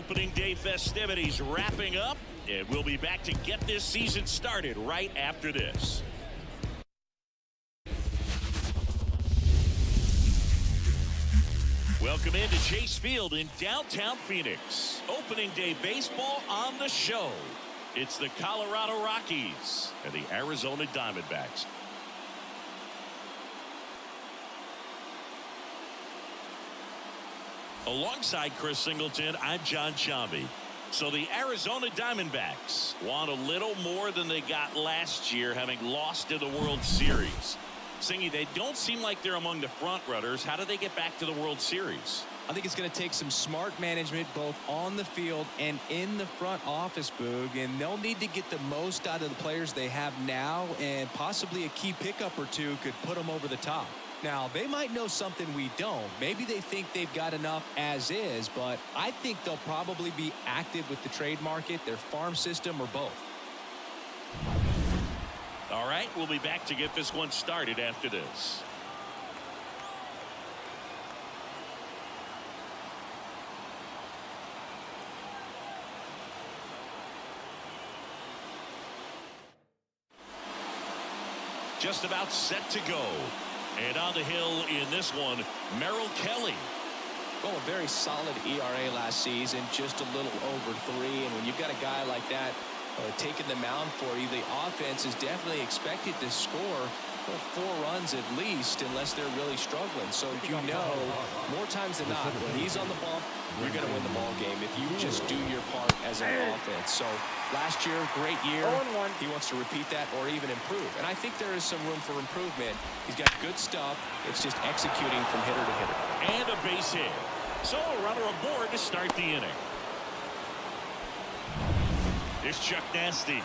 Opening day festivities wrapping up, and we'll be back to get this season started right after this. Welcome into Chase Field in downtown Phoenix. Opening day baseball on the show. It's the Colorado Rockies and the Arizona Diamondbacks. Alongside Chris Singleton, I'm John Chambi. So the Arizona Diamondbacks want a little more than they got last year, having lost in the World Series. Singy, they don't seem like they're among the front runners. How do they get back to the World Series? I think it's going to take some smart management both on the field and in the front office, Boog, and they'll need to get the most out of the players they have now, and possibly a key pickup or two could put them over the top. Now, they might know something we don't. Maybe they think they've got enough as is, but I think they'll probably be active with the trade market, their farm system, or both. All right, we'll be back to get this one started after this. Just about set to go. And on the hill in this one, Merrill Kelly. Well, a very solid ERA last season, just a little over 3. And when you've got a guy like that taking the mound for you, the offense is definitely expected to score 4 runs at least, unless they're really struggling. So you know, more times than not, when he's on the bump, you're going to win the ball game if you just do your part as an offense. So last year, great year. He wants to repeat that or even improve. And I think there is some room for improvement. He's got good stuff. It's just executing from hitter to hitter. And a base hit. So a runner aboard to start the inning. Here's Chuck Nasty.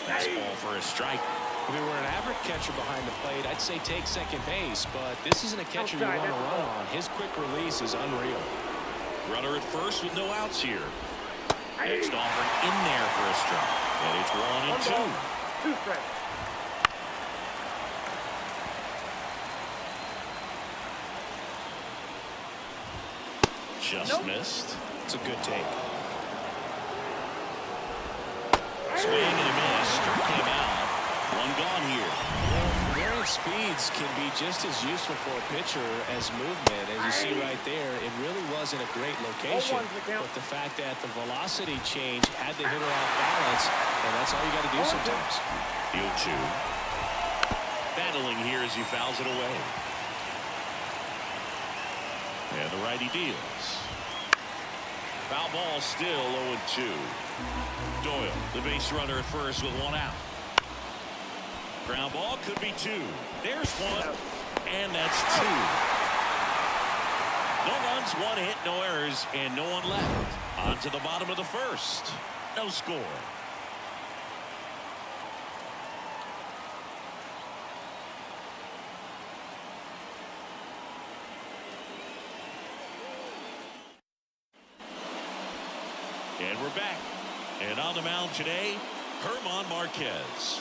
Fastball for a strike. If we were an average catcher behind the plate, I'd say take second base, but this isn't a catcher you want to run on. His quick release is unreal. Runner at first with no outs here. Next offering in there for a strike. And it's 1 and 2. 2 strikes. Just missed. It's a good take. Swing and a miss. Struck him out. 1 gone here. Varying speeds can be just as useful for a pitcher as movement. As you see right there, it really wasn't a great location. But the fact that the velocity change had the hitter off balance, and that's all you got to do sometimes. 0-2. Battling here as he fouls it away. And the righty deals. Foul ball still 0-2. Doyle, the base runner at first with 1 out. Ground ball could be 2. There's 1. And that's 2. No runs, 1 hit, no errors, and no one left. On to the bottom of the first. No score. And we're back. And on the mound today, Herman Marquez.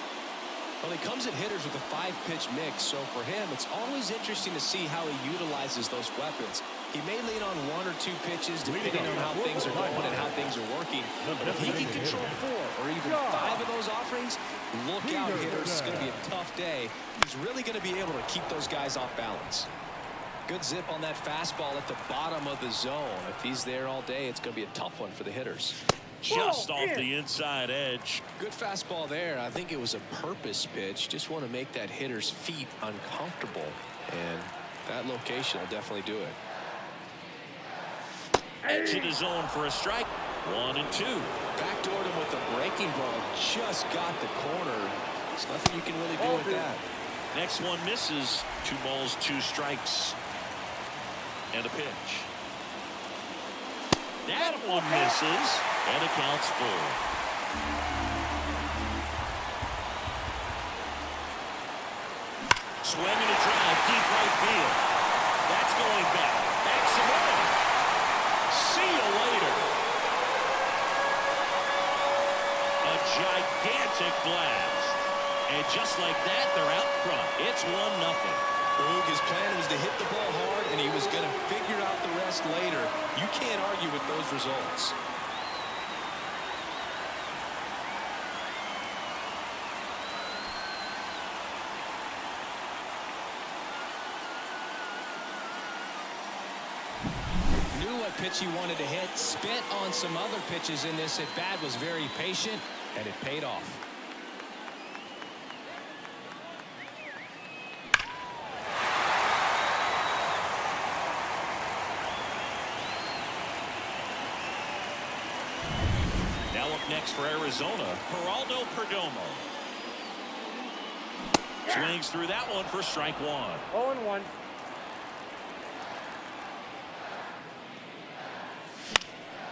Well, he comes at hitters with a 5-pitch mix, so for him, it's always interesting to see how he utilizes those weapons. He may lean on 1 or 2 pitches depending on how things are going and how things are working. But if he can control 4 or even 5 of those offerings, look out, hitters. It's going to be a tough day. He's really going to be able to keep those guys off balance. Good zip on that fastball at the bottom of the zone. If he's there all day, it's going to be a tough one for the hitters. Just off the inside edge. Good fastball there. I think it was a purpose pitch. Just want to make that hitter's feet uncomfortable. And that location will definitely do it. Edge of the zone for a strike. 1 and 2. Backdoored him with a breaking ball. Just got the corner. There's nothing you can really do with that. Next one misses. 2 balls, 2 strikes. And a pitch. That one misses. And it counts full. Swing and a drive, deep right field. That's going back. Backs him up. See you later. A gigantic blast. And just like that, they're out front. It's 1-0. His plan was to hit the ball hard and he was going to figure out the rest later. You can't argue with those results. Knew what pitch he wanted to hit, spent on some other pitches in this at bat, was very patient, and it paid off. Now up next for Arizona, Geraldo Perdomo. Swings through that one for strike one. 0-1.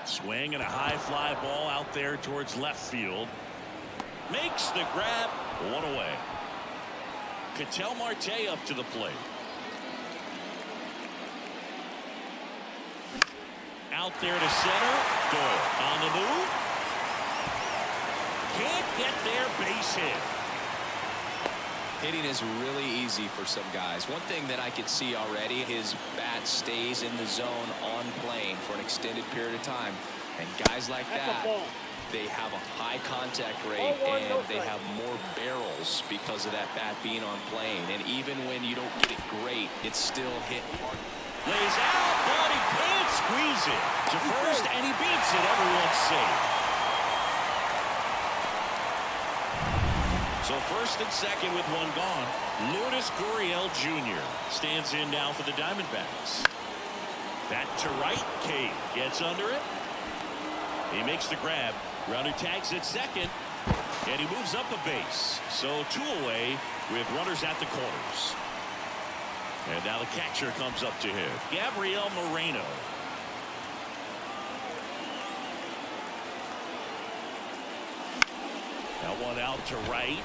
Swing and a high fly ball out there towards left field. Makes the grab, one away. Ketel Marte up to the plate. Out there to center. Doyle on the move. Can't get there, base hit. Hitting is really easy for some guys. One thing that I could see already, his bat stays in the zone on plane for an extended period of time. And guys like that, they have a high contact rate and they have more barrels because of that bat being on plane. And even when you don't get it great, it's still hit hard. Lays out, but he can't squeeze it to first, and he beats it. Everyone's safe. So first and second with one gone. Lourdes Gurriel Jr. stands in now for the Diamondbacks. Bat to right. Cade gets under it. He makes the grab. Runner tags at second. And he moves up a base. So two away with runners at the corners. And now the catcher comes up to him. Gabriel Moreno. Now one out to right.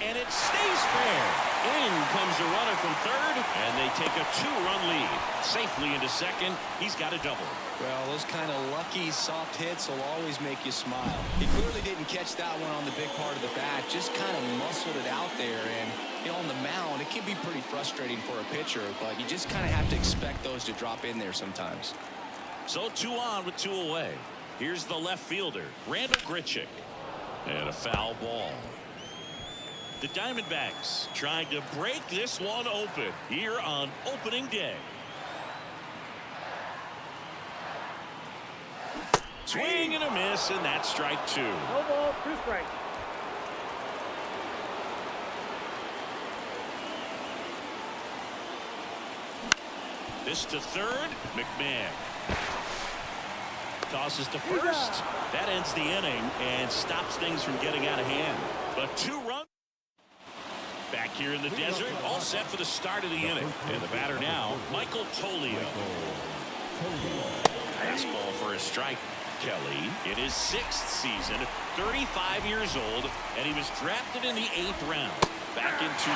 And it stays fair. In comes the runner from third, and they take a two-run lead. Safely into second. He's got a double. Well, those kind of lucky soft hits will always make you smile. He clearly didn't catch that one on the big part of the bat. Just kind of muscled it out there. And you know, on the mound, it can be pretty frustrating for a pitcher, but you just kind of have to expect those to drop in there sometimes. So two on with two away. Here's the left fielder, Randal Grichuk. And a foul ball. The Diamondbacks trying to break this one open here on opening day. Swing and a miss, and that's strike two. No ball, 2 strikes. This to third. McMahon tosses to first. That ends the inning and stops things from getting out of hand. But 2 runs. Back here in the desert, all set for the start of the inning. And the batter now, Michael Tolio. Fastball for a strike. Kelly in his 6th season, 35 years old, and he was drafted in the 8th round back in 2010.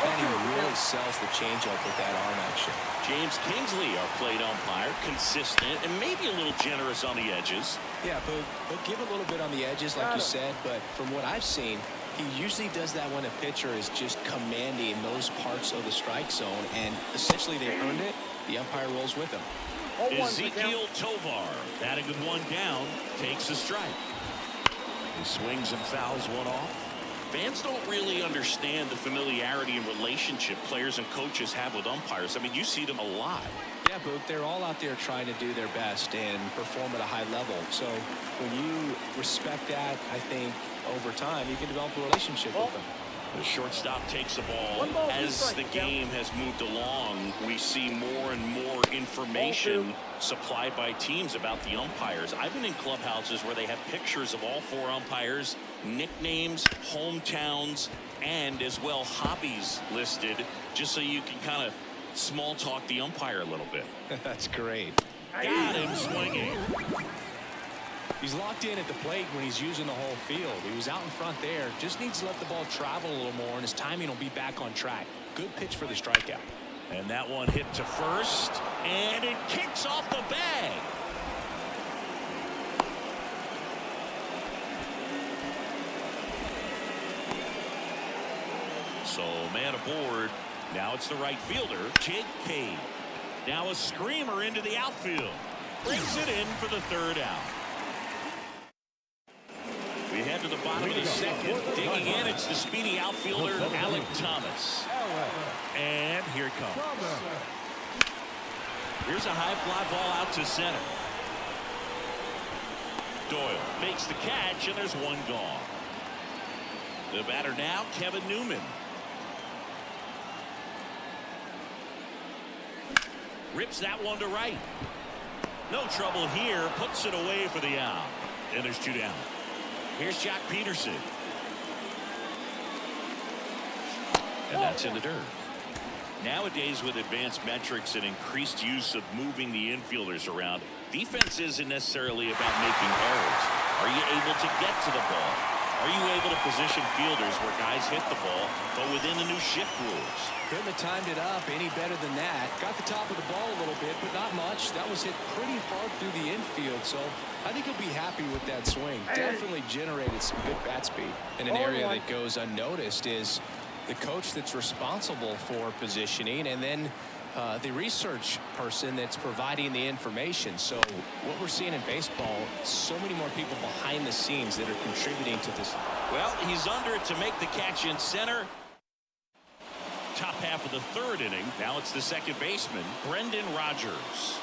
And he really sells the changeup with that arm action. James Kingsley, our plate umpire, consistent and maybe a little generous on the edges. Yeah, but give a little bit on the edges, like you said, but from what I've seen, he usually does that when a pitcher is just commanding those parts of the strike zone, and essentially they earned it. The umpire rolls with him. Ezekiel Tovar, batting with one down, takes a strike. He swings and fouls one off. Fans don't really understand the familiarity and relationship players and coaches have with umpires. I mean, you see them a lot. Yeah, Boog, they're all out there trying to do their best and perform at a high level. So when you respect that, I think over time you can develop a relationship with them. The shortstop takes the ball. As the game has moved along, we see more and more information supplied by teams about the umpires. I've been in clubhouses where they have pictures of all 4 umpires, nicknames, hometowns, and as well hobbies listed, just so you can kind of small talk the umpire a little bit. That's great. Got him swinging. He's locked in at the plate when he's using the whole field. He was out in front there. Just needs to let the ball travel a little more, and his timing will be back on track. Good pitch for the strikeout. And that one hit to first, and it kicks off the bag. So man aboard, Now it's the right fielder, Jake Cave. Now a screamer into the outfield. Brings it in for the third out. We head to the bottom of the second. Digging in, it's the speedy outfielder, Alec Thomas. And here it comes. Here's a high fly ball out to center. Doyle makes the catch, and there's one gone. The batter now, Kevin Newman. Rips that one to right. No trouble here. Puts it away for the out. And there's two down. Here's Jock Peterson. And that's in the dirt. Nowadays, with advanced metrics and increased use of moving the infielders around, defense isn't necessarily about making errors. Are you able to get to the ball? Are you able to position fielders where guys hit the ball, but within the new shift rules? Couldn't have timed it up any better than that. Got the top of the ball a little bit, but not much. That was hit pretty hard through the infield, so I think he'll be happy with that swing. Definitely generated some good bat speed. And an area that goes unnoticed is the coach that's responsible for positioning, and then the research person that's providing the information. So what we're seeing in baseball, so many more people behind the scenes that are contributing to this. Well, he's under it to make the catch in center. Top half of the third inning. Now it's the second baseman, Brendan Rodgers.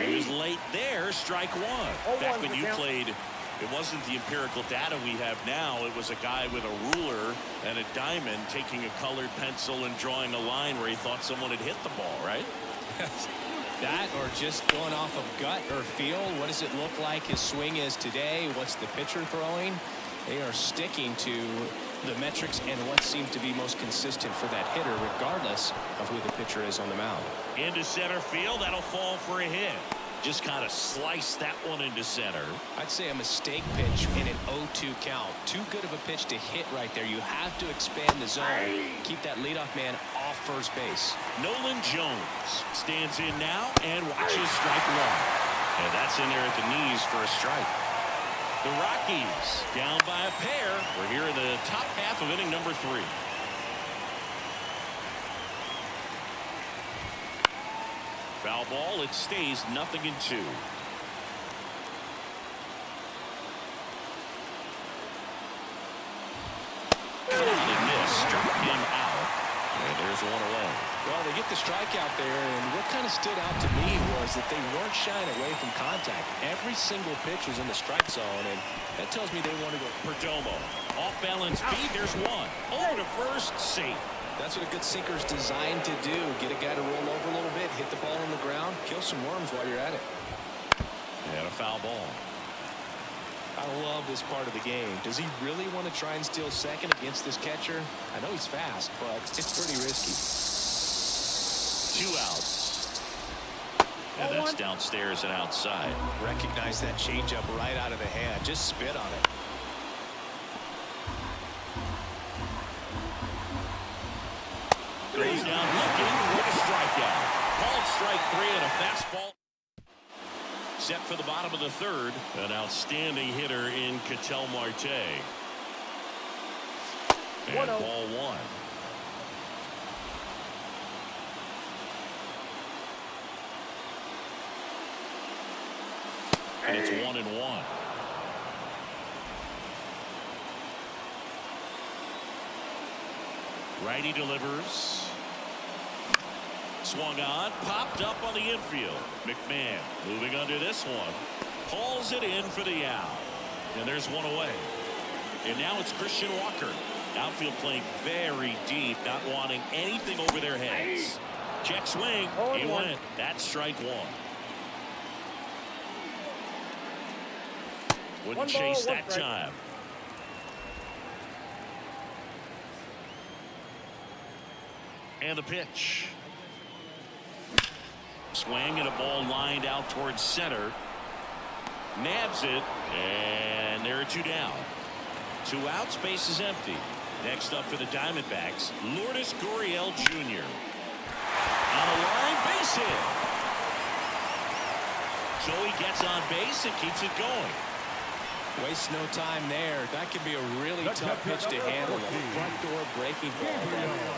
He was late there, strike one. Back when you played, it wasn't the empirical data we have now. It was a guy with a ruler and a diamond taking a colored pencil and drawing a line where he thought someone had hit the ball, right? That, or just going off of gut or feel. What does it look like his swing is today? What's the pitcher throwing? They are sticking to the metrics and what seems to be most consistent for that hitter, regardless of who the pitcher is on the mound. Into center field, that'll fall for a hit. Just kind of slice that one into center. I'd say a mistake pitch in an 0-2 count. Too good of a pitch to hit right there. You have to expand the zone. Keep that leadoff man off first base. Nolan Jones stands in now and watches strike one. And that's in there at the knees for a strike. The Rockies down by a pair. We're here in the top half of inning number 3. Foul ball, it stays 0-2. And this struck him out. And there's one away. Well, they get the strikeout there, and what kind of stood out to me was that they weren't shying away from contact. Every single pitch was in the strike zone, and that tells me they want to go. Perdomo, off balance beat, there's one. Over to first, safe. That's what a good sinker's designed to do. Get a guy to roll over a little bit, hit the ball on the ground, kill some worms while you're at it. And a foul ball. I love this part of the game. Does he really want to try and steal second against this catcher? I know he's fast, but it's pretty risky. 2 outs. And that's downstairs and outside. Recognize that changeup right out of the hand. Just spit on it. He's down looking with a strikeout. Called strike 3 and a fastball. Set for the bottom of the third. An outstanding hitter in Ketel Marte. And ball 1. And it's 1-1. Righty delivers. Swung on, popped up on the infield. McMahon moving under this one. Pulls it in for the out. And there's one away. And now it's Christian Walker. Outfield playing very deep, not wanting anything over their heads. Check swing. He went. That's strike 1. Wouldn't chase that time. And the pitch. Swing and a ball lined out towards center. Nabs it, and there are 2 down. 2 outs, base is empty. Next up for the Diamondbacks, Lourdes Gurriel Jr. On the line, base hit. So he gets on base and keeps it going. Waste no time there. That could be a really tough pitch to handle. A front door breaking ball.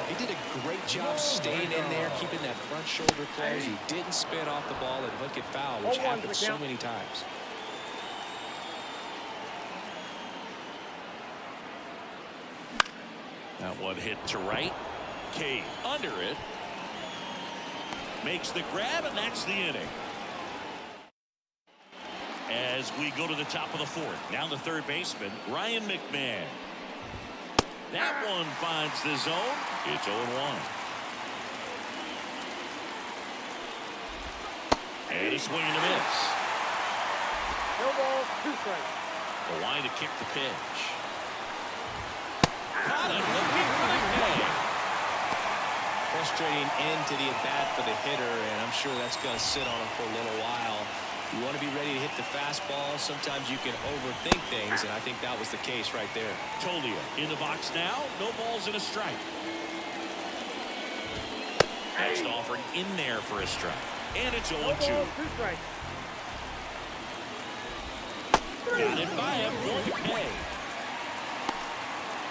He did a great job staying in there, keeping that front shoulder closed. He didn't spin off the ball and hook it foul, which happens so many times. That one hit to right. Cave under it. Makes the grab, and that's the inning. As we go to the top of the fourth, now the third baseman, Ryan McMahon. That one finds the zone. It's 0-1. And a swing and a miss. No ball, 2 strikes. The line to kick the pitch. Caught it, looking for the catch. Frustrating end to the at-bat for the hitter, and I'm sure that's going to sit on him for a little while. You want to be ready to hit the fastball. Sometimes you can overthink things, and I think that was the case right there. Tolia in the box now. No balls and a strike. Next offering in there for a strike. And it's 0-2. No ball, 2 strikes. Got it by him for the K.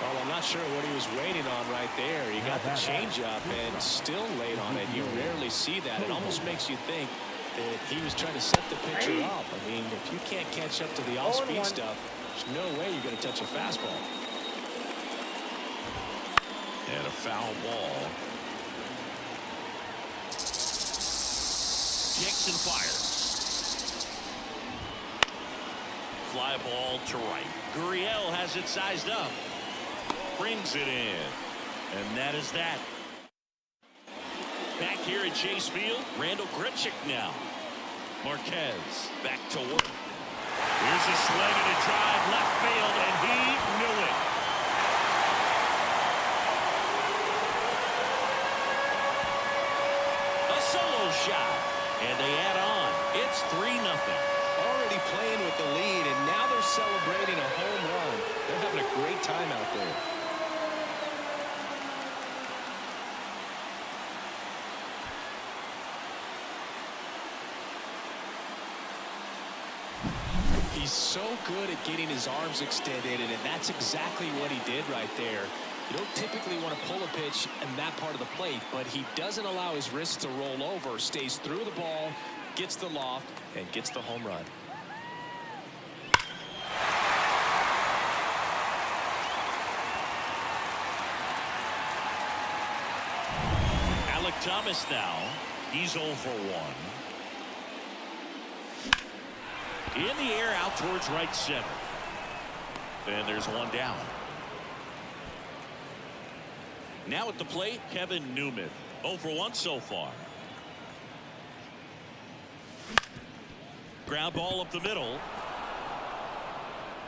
Well, I'm not sure what he was waiting on right there. He got the changeup and still late on it. You rarely see that. It almost makes you think that he was trying to set the pitcher up. I mean, if you can't catch up to the off-speed stuff, there's no way you're going to touch a fastball. And a foul ball. Kicks and fires. Fly ball to right. Gurriel has it sized up. Brings it in. And that is that. Back here at Chase Field, Randall Grichuk now. Marquez back to work. Here's a swing and a drive left field, and he knew it. A solo shot, and they add on. It's 3-0. Already playing with the lead, and now they're celebrating a home run. They're having a great time out there. He's so good at getting his arms extended, and that's exactly what he did right there. You don't typically want to pull a pitch in that part of the plate, but he doesn't allow his wrists to roll over, stays through the ball, gets the loft, and gets the home run. Alec Thomas now. He's 0 for 1. In the air out towards right center. And there's one down. Now at the plate, Kevin Newman. 0 for 1 so far. Ground ball up the middle.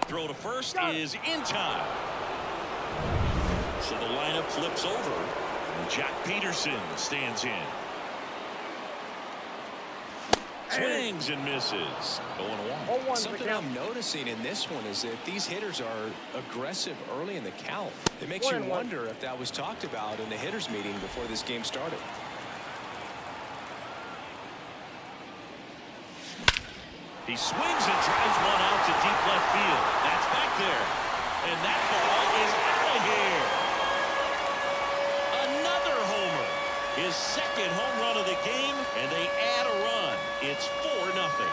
Throw to first is in time. So the lineup flips over. And Jack Peterson stands in. Swings and misses. 0-1. Something I'm noticing in this one is that these hitters are aggressive early in the count. It makes you wonder if that was talked about in the hitters meeting before this game started. He swings and drives one out to deep left field. That's back there. And that ball is out of here. Another homer. His second home run of the game, and they add a run. It's 4-0.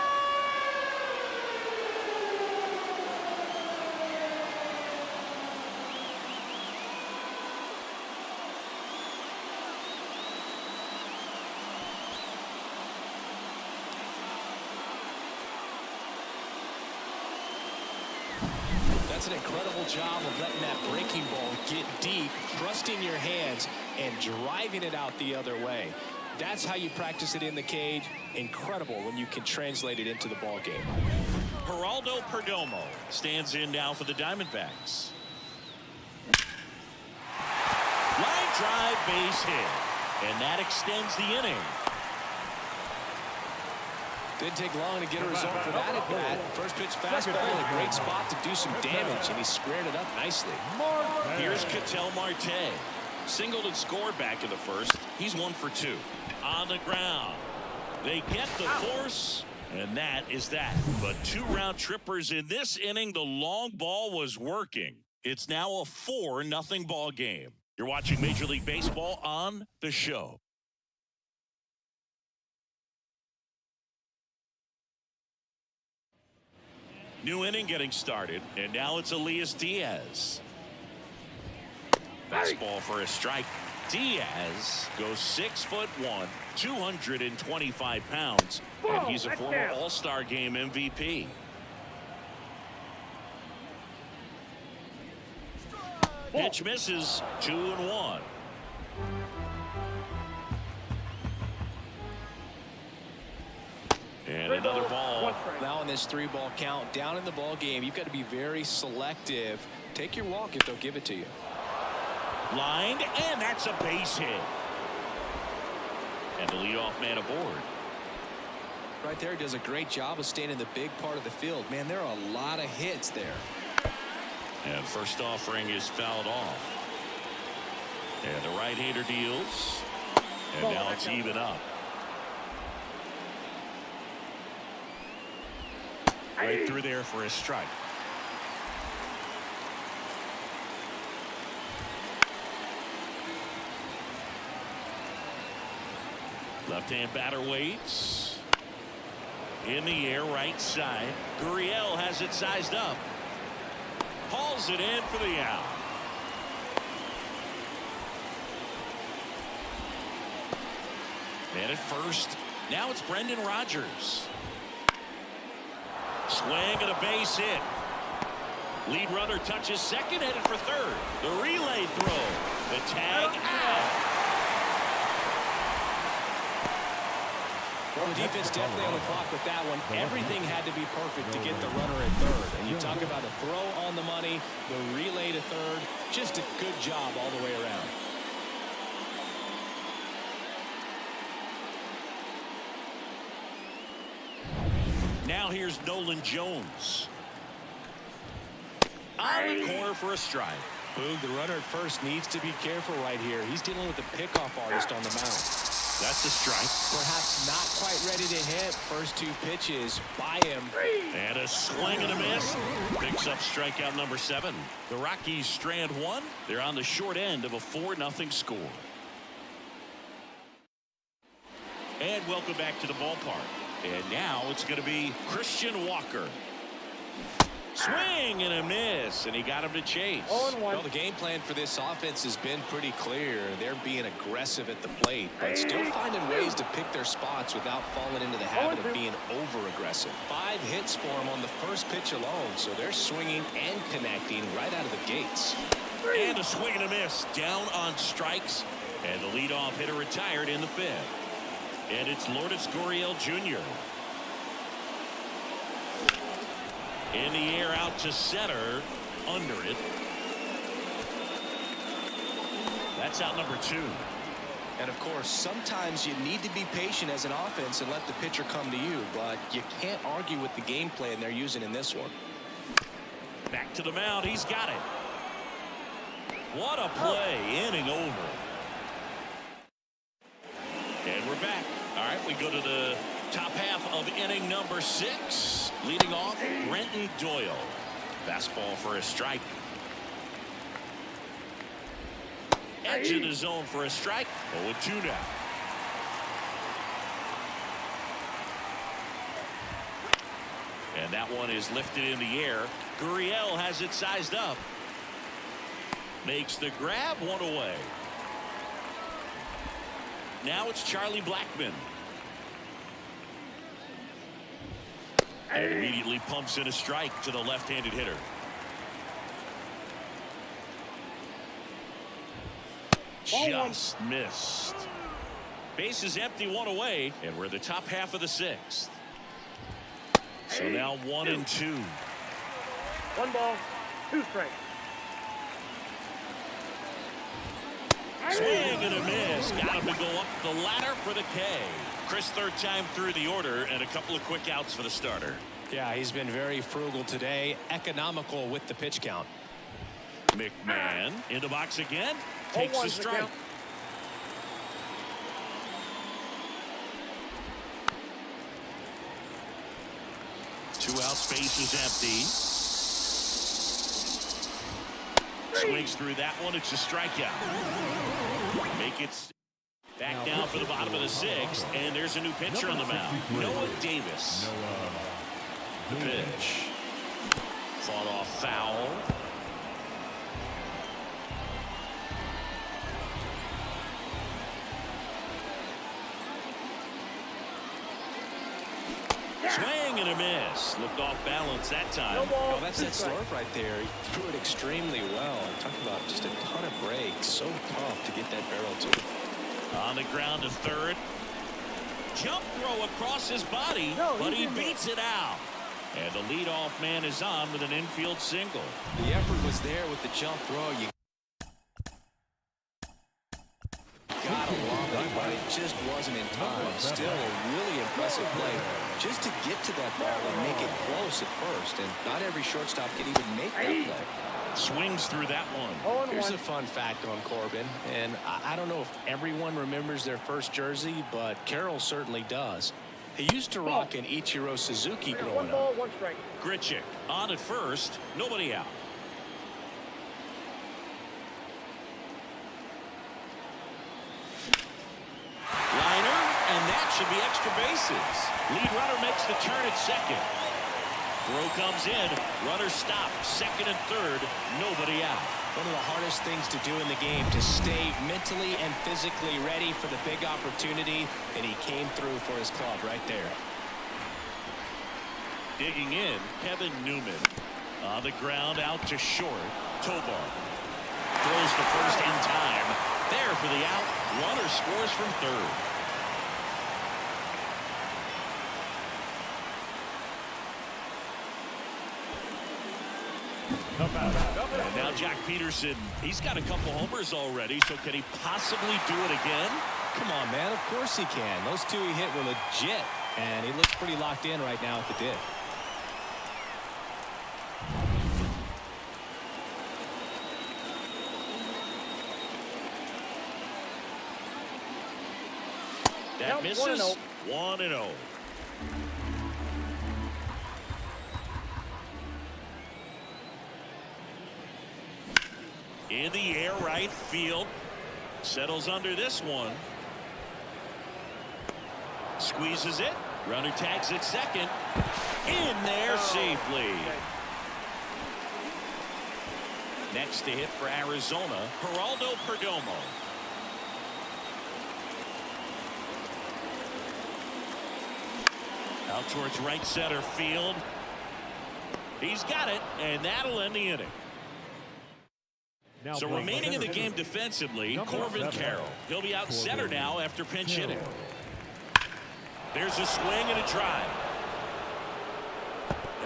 That's an incredible job of letting that breaking ball get deep, trusting your hands, and driving it out the other way. That's how you practice it in the cage. Incredible when you can translate it into the ball game. Geraldo Perdomo stands in now for the Diamondbacks. Line drive, base hit, and that extends the inning. Didn't take long to get a result for that at bat. First pitch fastball in a great spot to do some damage, and he squared it up nicely. Here's Ketel Marte. Singled and scored back in the first. He's 1 for 2. On the ground. They get the force, And that is that. But 2 round trippers in this inning. The long ball was working. It's now a 4-0 ball game. You're watching Major League Baseball on The Show. New inning getting started, and now it's Elias Diaz. Fastball for a strike. Diaz goes 6'1", 225 pounds, and he's a former All-Star Game MVP. Pitch misses, 2-1. And another ball. Now in this 3-ball count, down in the ball game, you've got to be very selective. Take your walk if they'll give it to you. Lined, and that's a base hit. And the leadoff man aboard. Right there, does a great job of staying in the big part of the field. Man, there are a lot of hits there. And first offering is fouled off. And the right-hander deals. And now it's even up. Right through there for a strike. Left-hand batter waits. In the air, right side. Gurriel has it sized up. Hauls it in for the out. Man at first. Now it's Brendan Rodgers. Swing and a base hit. Lead runner touches second, headed for third. The relay throw. The tag out. Well, the defense definitely on the clock with that one. Everything had to be perfect to get the runner at third. And you talk about a throw on the money, the relay to third. Just a good job all the way around. Now here's Nolan Jones. On the corner for a strike. Boog, the runner at first needs to be careful right here. He's dealing with the pickoff artist on the mound. That's a strike. Perhaps not quite ready to hit. First 2 pitches by him. And a swing and a miss. Picks up strikeout number 7. The Rockies strand 1. They're on the short end of a 4-0 score. And welcome back to the ballpark. And now it's going to be Christian Walker. Swing and a miss, and he got him to chase. Well, the game plan for this offense has been pretty clear. They're being aggressive at the plate, but still finding ways to pick their spots without falling into the habit of being over-aggressive. 5 hits for them on the first pitch alone, so they're swinging and connecting right out of the gates. And a swing and a miss, down on strikes, and the leadoff hitter retired in the 5th. And it's Lourdes Gurriel Jr. In the air out to center, under it. That's out number 2. And of course, sometimes you need to be patient as an offense and let the pitcher come to you, but you can't argue with the game plan they're using in this one. Back to the mound, he's got it. What a play, inning over. And we're back. All right, we go to the top half of inning number 6. Leading off, Brenton Doyle. Fastball for a strike. Edge of the zone for a strike. 0-2 now. And that one is lifted in the air. Gurriel has it sized up. Makes the grab, 1 away. Now it's Charlie Blackmon. And immediately pumps in a strike to the left-handed hitter. Just missed. Base is empty, 1 away, and we're in the top half of the 6th. So now 1-2. 1 ball, 2 strikes. Swing and a miss. Got him to go up the ladder for the K. Chris, 3rd time through the order, and a couple of quick outs for the starter. Yeah, he's been very frugal today, economical with the pitch count. McMahon in the box again. Takes the strike. Two out, space is empty. Swings through that one. It's a strikeout. Make it back down for the bottom of the sixth, and there's a new pitcher on the mound. Noah Davis. The pitch. Fought off foul. Swing and a miss. Looked off balance that time. Oh, that's that slurve right there. He threw it extremely well. Talk about just a ton of breaks. So tough to get that barrel to. On the ground to third. Jump throw across his body, but he beats it out. And the leadoff man is on with an infield single. The effort was there with the jump throw. You gotta love it, but it just wasn't in time. Still a really impressive play just to get to that ball and make it close at first. And not every shortstop can even make that play. Swings through that one. Here's a fun fact on Corbin, and I don't know if everyone remembers their first jersey, but Carroll certainly does. He used to rock an Ichiro Suzuki growing up. 1 ball, 1 strike. Grichuk on at first, nobody out. Liner, and that should be extra bases. Lead runner makes the turn at second. Throw comes in, runner stopped, second and third, nobody out. One of the hardest things to do in the game, to stay mentally and physically ready for the big opportunity, and he came through for his club right there. Digging in, Kevin Newman. On the ground, out to short. Tobar throws to first in time. There for the out. Runner scores from third. And now Jack Peterson, he's got a couple homers already, so can he possibly do it again? Come on, man. Of course he can. Those two he hit were legit, and he looks pretty locked in right now at the dip. That misses. 1-0. In the air, right field. Settles under this one. Squeezes it. Runner tags it second. In there safely. Next to hit for Arizona, Geraldo Perdomo. Out towards right center field. He's got it, and that'll end the inning. So remaining in the game defensively, Corbin Carroll. He'll be out center now after pinch hitting. There's a swing and a drive.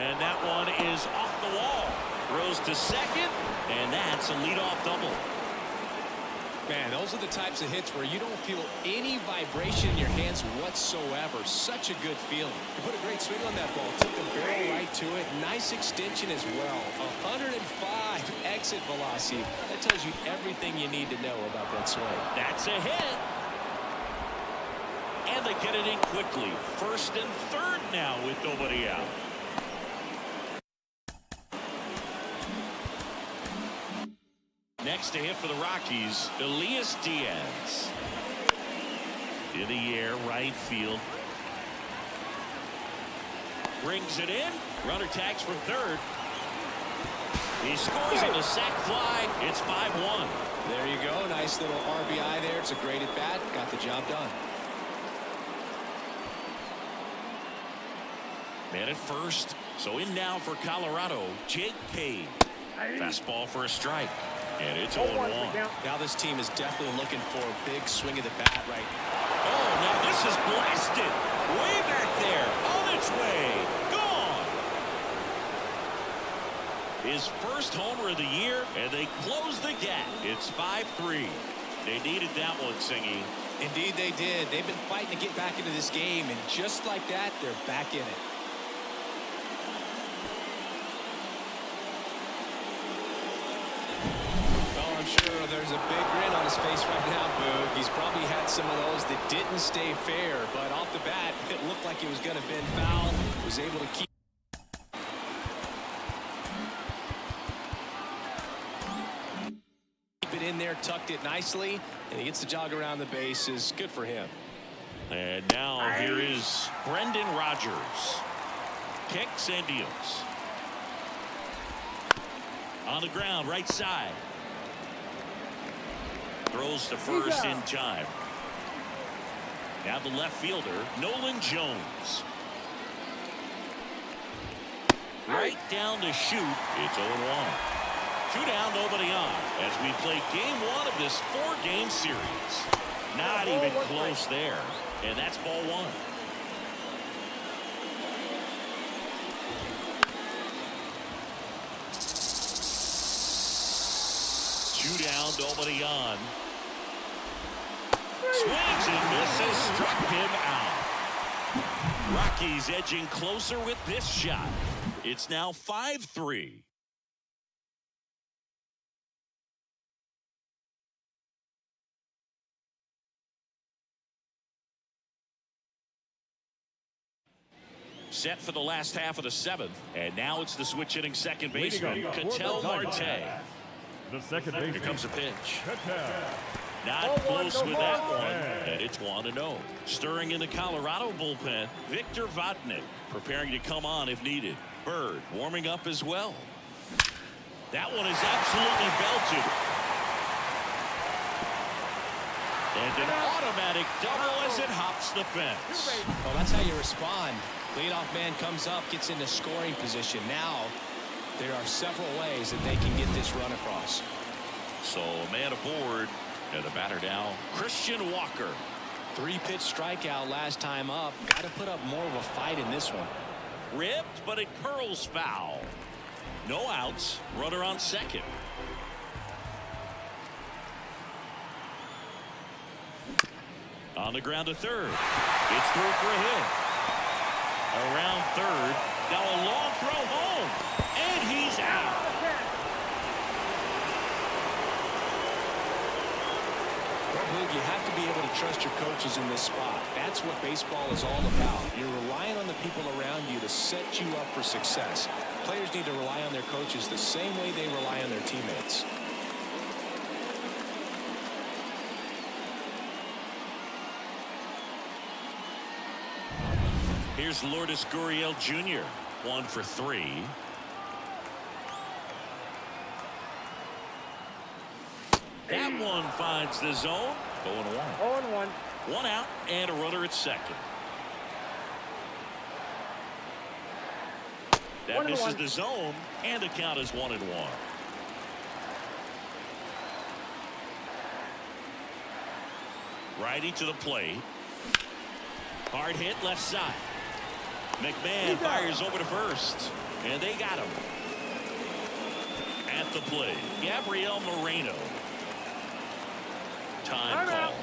And that one is off the wall. Throws to second, and that's a leadoff double. Man, those are the types of hits where you don't feel any vibration in your hands whatsoever. Such a good feeling. You put a great swing on that ball. Took the barrel right to it. Nice extension as well. 105 exit velocity. That tells you everything you need to know about that swing. That's a hit. And they get it in quickly. First and third now with nobody out. Next to hit for the Rockies, Elias Diaz. In the air, right field. Brings it in. Runner tags from third. He scores on the sac fly. It's 5-1. There you go. Nice little RBI there. It's a great at bat. Got the job done. Man at first. So in now for Colorado, Jake Cave. Fastball for a strike. And it's 0-1. Now this team is definitely looking for a big swing of the bat right. Oh, now this is blasted. Way back there. On its way. Gone. His first homer of the year, and they close the gap. It's 5-3. They needed that one, Singy. Indeed they did. They've been fighting to get back into this game, and just like that, they're back in it. Sure, there's a big grin on his face right now, Boog. He's probably had some of those that didn't stay fair, but off the bat, it looked like it was going to bend foul. Was able to keep. in there, tucked it nicely, and he gets the jog around the bases. Good for him. And now here is Brendan Rodgers. Kicks and deals. On the ground, right side. Throws to first in time. Now the left fielder, Nolan Jones. Right down to shoot. It's 0-1. 2 down, nobody on, as we play game 1 of this 4-game series. Not even close there. And that's ball 1. Two down, nobody on. Swings and misses, struck him out. Rockies edging closer with this shot. It's now 5-3. Set for the last half of the 7th, and now it's the switch hitting second baseman, Ketel Marte. The second baseman. Here comes a pitch. Not close with that one, and it's 1-0. Stirring in the Colorado bullpen, Victor Vodnik preparing to come on if needed. Bird warming up as well. That one is absolutely belted. And an automatic double as it hops the fence. Well, that's how you respond. Leadoff man comes up, gets into scoring position. Now, there are several ways that they can get this run across. So, a man aboard, and the batter now, Christian Walker. 3-pitch strikeout last time up. Got to put up more of a fight in this one. Ripped, but it curls foul. No outs, runner on second. On the ground to third. It's through for a hit. Around third. Now a long throw home. And he's out. You have to be able to trust your coaches in this spot. That's what baseball is all about. You're relying on the people around you to set you up for success. Players need to rely on their coaches the same way they rely on their teammates. Here's Lourdes Gurriel Jr. 1 for 3. That one finds the zone. 0-1. 0-1. 1 out and a runner at second. That misses the zone, and the count is 1-1. Righty to the plate. Hard hit left side. McMahon fires over to first, and they got him. At the plate, Gabriel Moreno. Time called.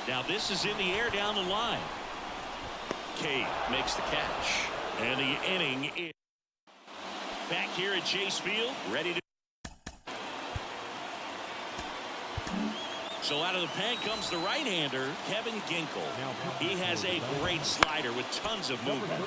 Now this is in the air down the line. Cade makes the catch, and the inning is back here at Chase Field, ready to. So out of the pen comes the right-hander, Kevin Ginkel. He has a great slider with tons of movement.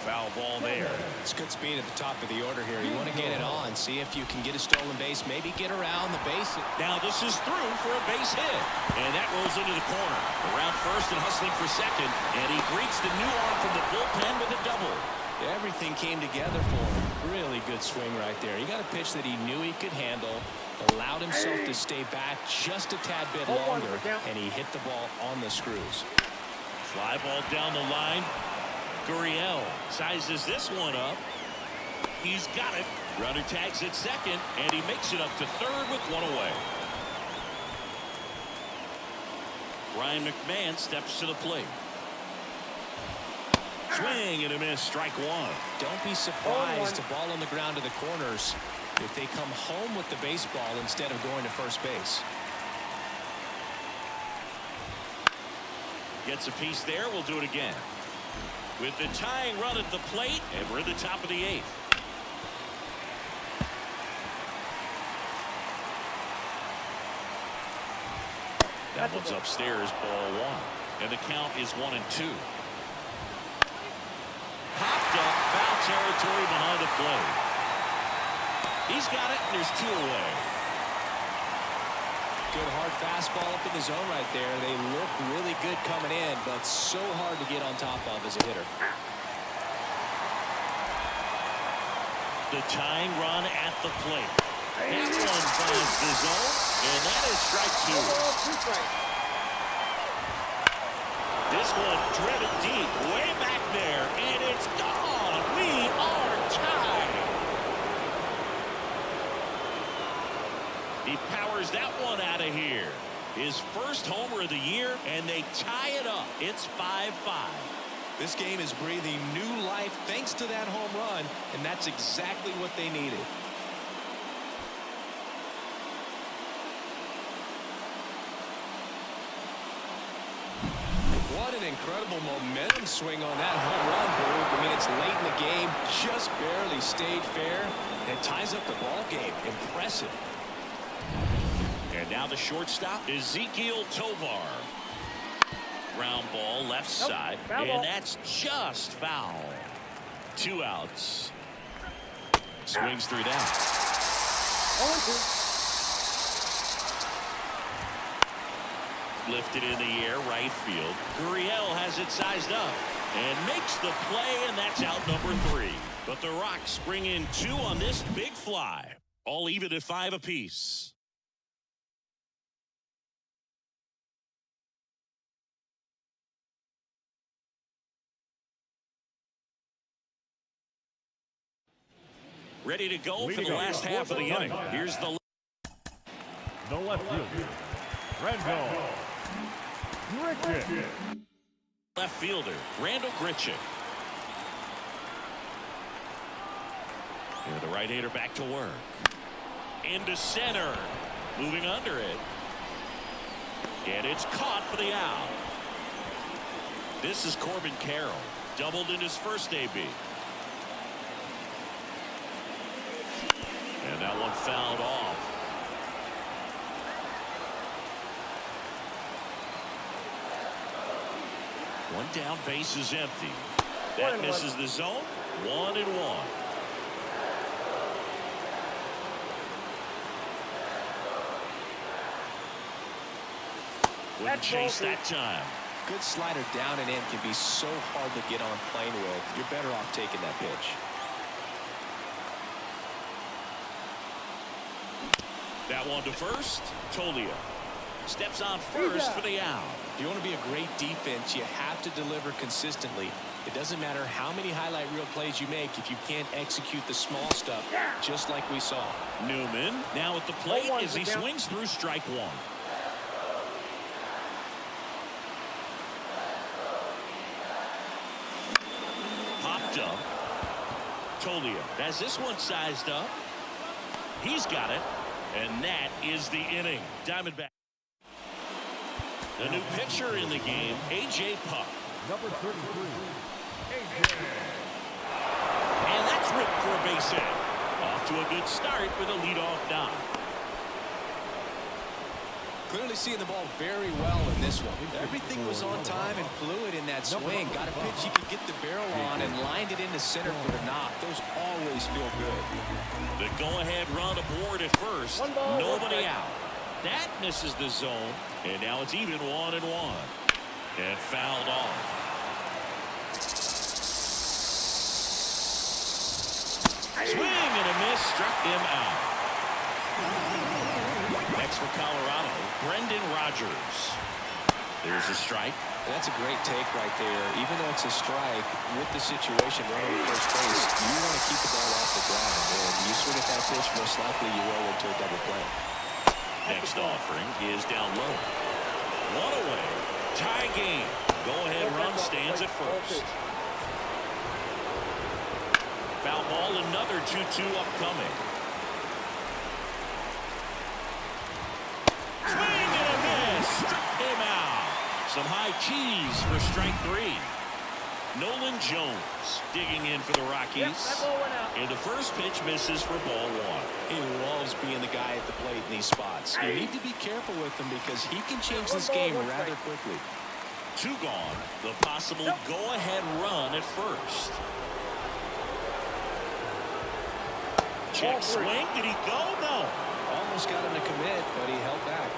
Foul ball there. It's good speed at the top of the order here. You want to get it on, see if you can get a stolen base, maybe get around the base. Now this is through for a base hit, and that rolls into the corner. Around first and hustling for second, and he greets the new arm from the bullpen with a double. Everything came together for him. Really good swing right there. He got a pitch that he knew he could handle, allowed himself to stay back just a tad bit longer, and he hit the ball on the screws. Fly ball down the line. Gurriel sizes this one up. He's got it. Runner tags at second, and he makes it up to third with one away. Ryan McMahon steps to the plate. Swing and a miss, strike one. Don't be surprised, the ball on the ground to the corners, if they come home with the baseball instead of going to first base. Gets a piece there. We'll do it again. With the tying run at the plate, and we're at the top of the 8th. That one's upstairs, ball one. And the count is 1-2. Popped up, foul territory behind the plate. He's got it, and there's 2 away. Good hard fastball up in the zone right there. They look really good coming in, but so hard to get on top of as a hitter. The tying run at the plate. That one finds the zone, and that is strike 2. This one driven deep, way back there, and it's gone. We are tied. He powers that one out of here. His first homer of the year, and they tie it up. It's 5-5. This game is breathing new life thanks to that home run, and that's exactly what they needed. What an incredible momentum swing on that home run, Boog. I mean, it's late in the game, just barely stayed fair, and ties up the ball game. Impressive. And now the shortstop, Ezekiel Tovar. Ground ball left side, and that's just foul. 2 outs. Swings through that. 0-2. Lifted in the air, right field. Gurriel has it sized up and makes the play, and that's out number 3. But the Rocks bring in 2 on this big fly. All even at 5 apiece. Ready to go for the last half of the inning. Here's the left fielder, Randall Grichuk. left fielder, Randall Grichuk. And the right-hander back to work. Into center. Moving under it. And it's caught for the out. This is Corbin Carroll. Doubled in his first AB. And that one fouled off. One down, base is empty. That misses the zone. 1-1. Wouldn't chase that time. Good slider down and in can be so hard to get on plane with. You're better off taking that pitch. That one to first. Tolia steps on first for the out. If you want to be a great defense, you have to deliver consistently. It doesn't matter how many highlight reel plays you make if you can't execute the small stuff, just like we saw. Newman now at the plate as he swings through strike 1. Popped up. Tolia has this one sized up. He's got it. And that is the inning. Diamondbacks. The new pitcher in the game, A.J. Puck. Number 33, A.J. And that's ripped for a base hit. Off to a good start with a leadoff knock. Clearly seeing the ball very well in this one. Everything was on time and fluid in that swing. Got a pitch he could get the barrel on and lined it into center for the knock. Those always feel good. The go-ahead run aboard at first. Nobody out. That misses the zone. And now it's even 1-1. And fouled off. Swing and a miss. Struck him out. Next for Colorado, Brendan Rodgers. There's a strike. That's a great take right there. Even though it's a strike, with the situation running at first base, you want to keep the ball off the ground. And you swing at that pitch, most likely you roll into a double play. Next offering is down low. 1 away. Tie game. Go-ahead run stands at first. Foul ball, another 2-2 upcoming. Swing and a miss. Struck him out. Some high cheese for strike 3. Nolan Jones digging in for the Rockies. Yep, that ball went out. And the first pitch misses for ball one. He loves being the guy at the plate in these spots. You need to be careful with him because he can change this game rather quickly. Two gone. The possible go-ahead run at first. Check swing. Did he go? No. Almost got him to commit, but he held back.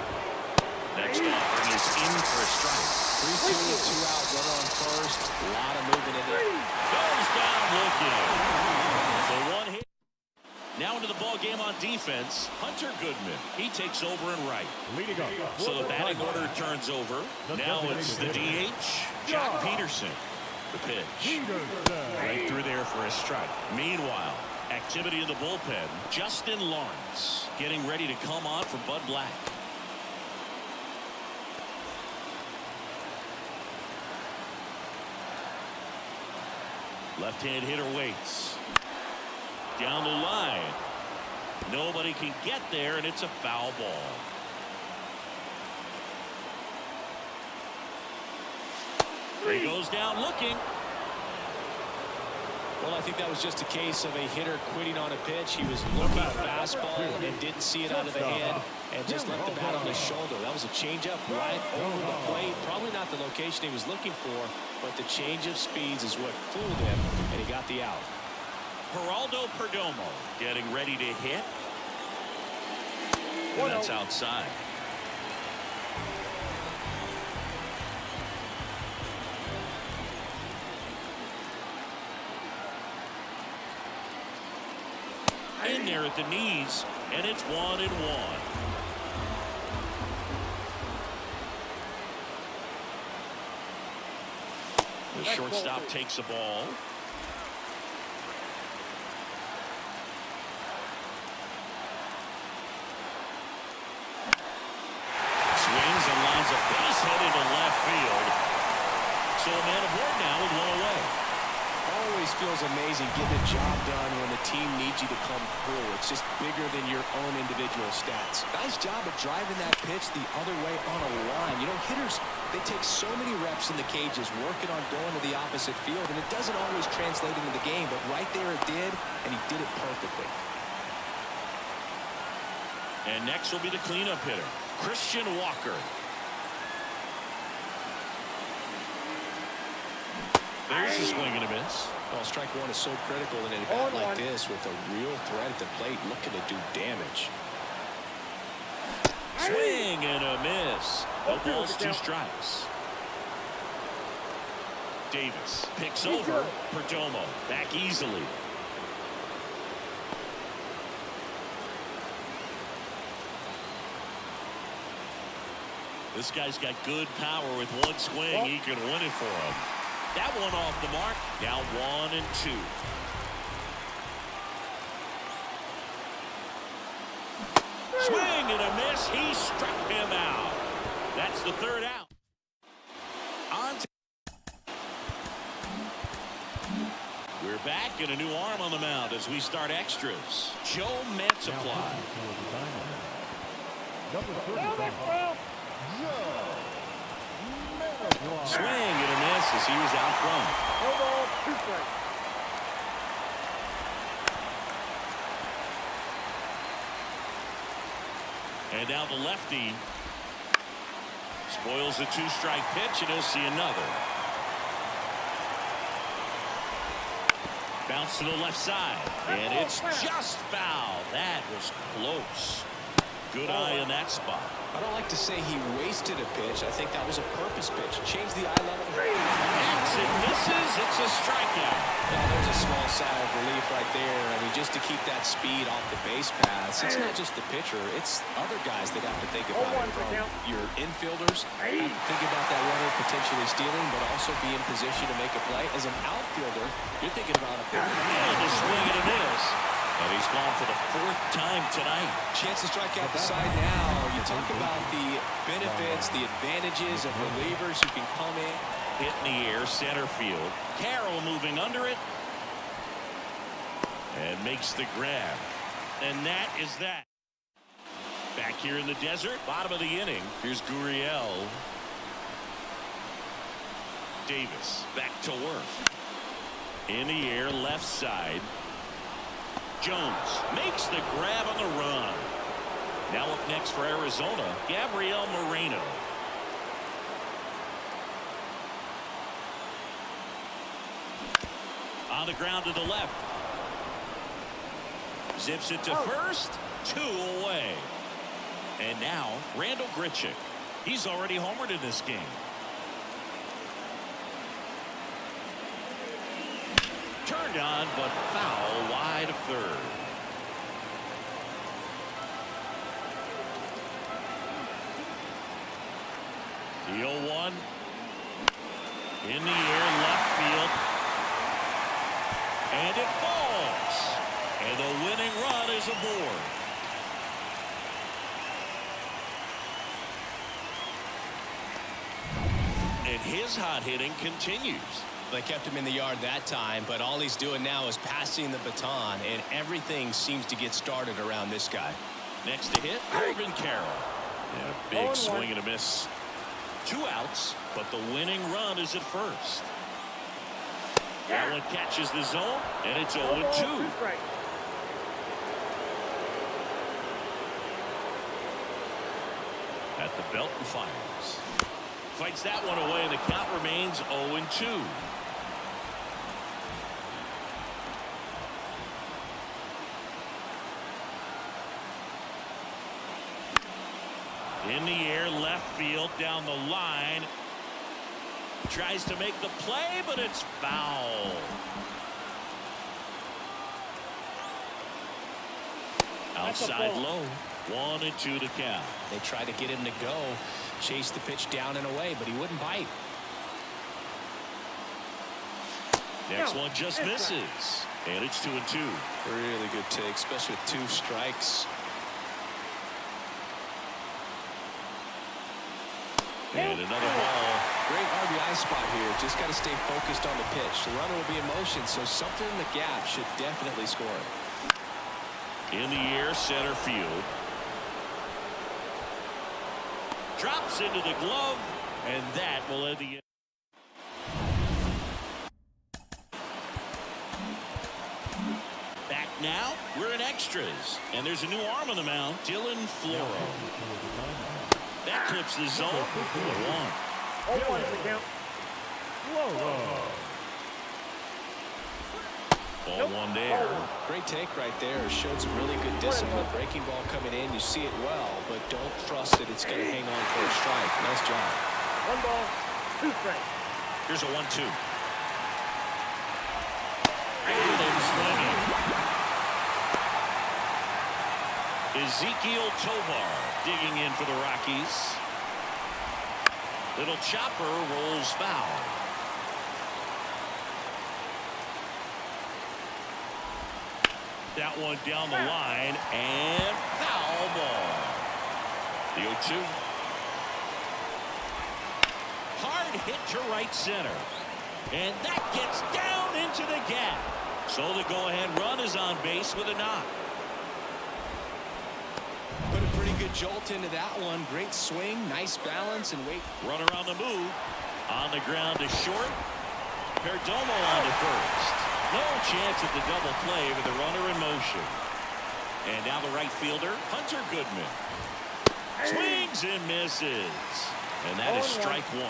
Next offering is in for a strike. 3-2, 2 out, runner on first. A lot of movement in it. Goes down looking. The one hit. Now into the ball game on defense. Hunter Goodman. He takes over and right. Leading up. So the batting order turns over. Now it's the DH, Jock Peterson. The pitch. Right through there for a strike. Meanwhile, activity in the bullpen. Justin Lawrence getting ready to come on for Bud Black. Left-hand hitter waits. Down the line. Nobody can get there, and it's a foul ball. He goes down looking. Well, I think that was just a case of a hitter quitting on a pitch. He was looking at a fastball and didn't see it out of the hand and just left the bat on his shoulder. That was a changeup right over the plate. Probably not the location he was looking for, but the change of speeds is what fooled him, and he got the out. Geraldo Perdomo getting ready to hit. And that's outside. In there at the knees, and it's 1-1. The shortstop takes a ball. Swings and lines a base hit into left field. So a man aboard now with one away. Always feels amazing getting a job done when the team needs you to come through. It's just bigger than your own individual stats. Nice job of driving that pitch the other way on a line. You know, hitters, they take so many reps in the cages working on going to the opposite field, and it doesn't always translate into the game, but right there it did, and he did it perfectly. And next will be the cleanup hitter, Christian Walker. There's a swing and a miss. Well, strike one is so critical in a bat like this with a real threat at the plate looking to do damage. Swing and a miss. No balls, 2 strikes. Davis picks over Perdomo. Back easily. This guy's got good power with one swing. He can win it for him. That one off the mark. Now 1-2. Swing and a miss. He struck him out. That's the 3rd out. We're back and a new arm on the mound as we start extras. Joe Mantiply. Swing and a miss as he was out front. No ball, 2 strikes. And now the lefty spoils a 2-strike pitch, and he'll see another. Bounce to the left side, and it's just foul. That was close. Good eye in that spot. I don't like to say he wasted a pitch. I think that was a purpose pitch. Change the eye level. It misses. It's a strikeout. Now, there's a small sigh of relief right there. I mean, just to keep that speed off the base paths. It's not just the pitcher. It's other guys that have to think about it. From your infielders have to think about that runner potentially stealing, but also be in position to make a play. As an outfielder, you're thinking about a pitcher. And a swing and a miss. And he's gone for the 4th time tonight. Chance to strike out the side now. You talk about the benefits, the advantages of relievers who can come in. Hit in the air, center field. Carroll moving under it. And makes the grab. And that is that. Back here in the desert, bottom of the inning. Here's Gurriel. Davis back to work. In the air, left side. Jones makes the grab on the run. Now up next for Arizona, Gabriel Moreno. On the ground to the left. Zips it to first. 2 away. And now Randall Grichuk. He's already homered in this game. Turned on, but foul wide of third. The 0-1. In the air, left field. And it falls. And the winning run is aboard. And his hot hitting continues. They kept him in the yard that time, but all he's doing now is passing the baton, and everything seems to get started around this guy. Next to hit, Corbin Carroll. And a big swing and a miss. 2 outs, but the winning run is at first. That one catches the zone, and it's 0-2. At the belt and fires. Fights that one away, and the count remains 0-2. In the air, left field, down the line. Tries to make the play, but it's foul. Outside low. 1-2 to count. They tried to get him to go, chase the pitch down and away, but he wouldn't bite. Next one just misses. And it's 2-2. Really good take, especially with 2 strikes. And another ball. Great RBI spot here. Just got to stay focused on the pitch. The runner will be in motion, so something in the gap should definitely score. In the air, center field. Drops into the glove, and that will end the inning. Back now, we're in extras, and there's a new arm on the mound, Dylan Floro. That clips the zone. 1. 0-1 is the count. Ball 1 there. Great take right there. Showed some really good discipline. Breaking ball coming in. You see it well, but don't trust that it's going to hang on for a strike. Nice job. 1 ball, 2 strikes. Here's a 1-2. And swinging. Ezekiel Tovar digging in for the Rockies. Little chopper rolls foul. That one down the line and foul ball. The 0-2. Hard hit to right center. And that gets down into the gap. So the go-ahead run is on base with a knock. Put a pretty good jolt into that one. Great swing, nice balance, and wait. Runner on the move. On the ground to short. Perdomo on to first. No chance at the double play with the runner in motion. And now the right fielder, Hunter Goodman. Swings and misses. And that is strike 1.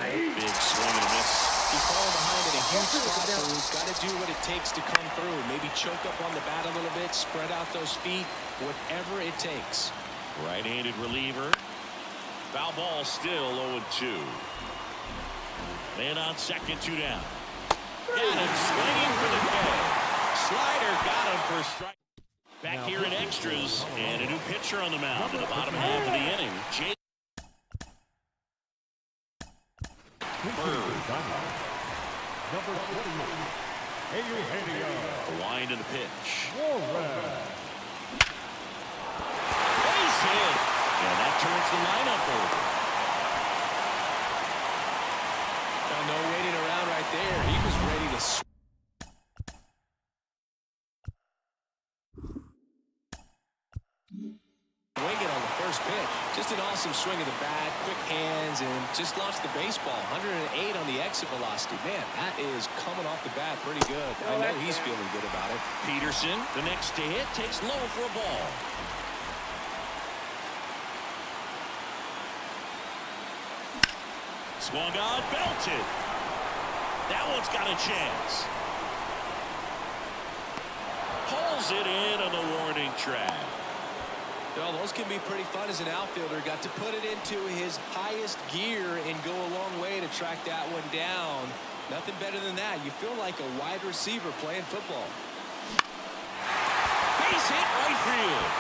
Big swing and a miss. He's falling behind in a huge spot, so he's got to do what it takes to come through. Maybe choke up on the bat a little bit, spread out those feet, whatever it takes. Right-handed reliever. Foul ball still 0-2. Man on second, 2 down. Got him swinging for the K. Slider got him for a strike. Back here in extras, and a new pitcher on the mound in the bottom half of the inning. Jake Bird. Number 28. The wind of the pitch. Warren. Base hit. And that turns the lineup over. No waiting around right there. He was ready to swing it on the first pitch. Just an awesome swing of the bat, quick hands, and just launched the baseball. 108 on the exit velocity. Man, that is coming off the bat pretty good. I know he's feeling good about it. Peterson, the next to hit, takes low for a ball. Swung on, belted. That one's got a chance. Pulls it in on the warning track. Well, those can be pretty fun as an outfielder. Got to put it into his highest gear and go a long way to track that one down. Nothing better than that. You feel like a wide receiver playing football. Base hit right field.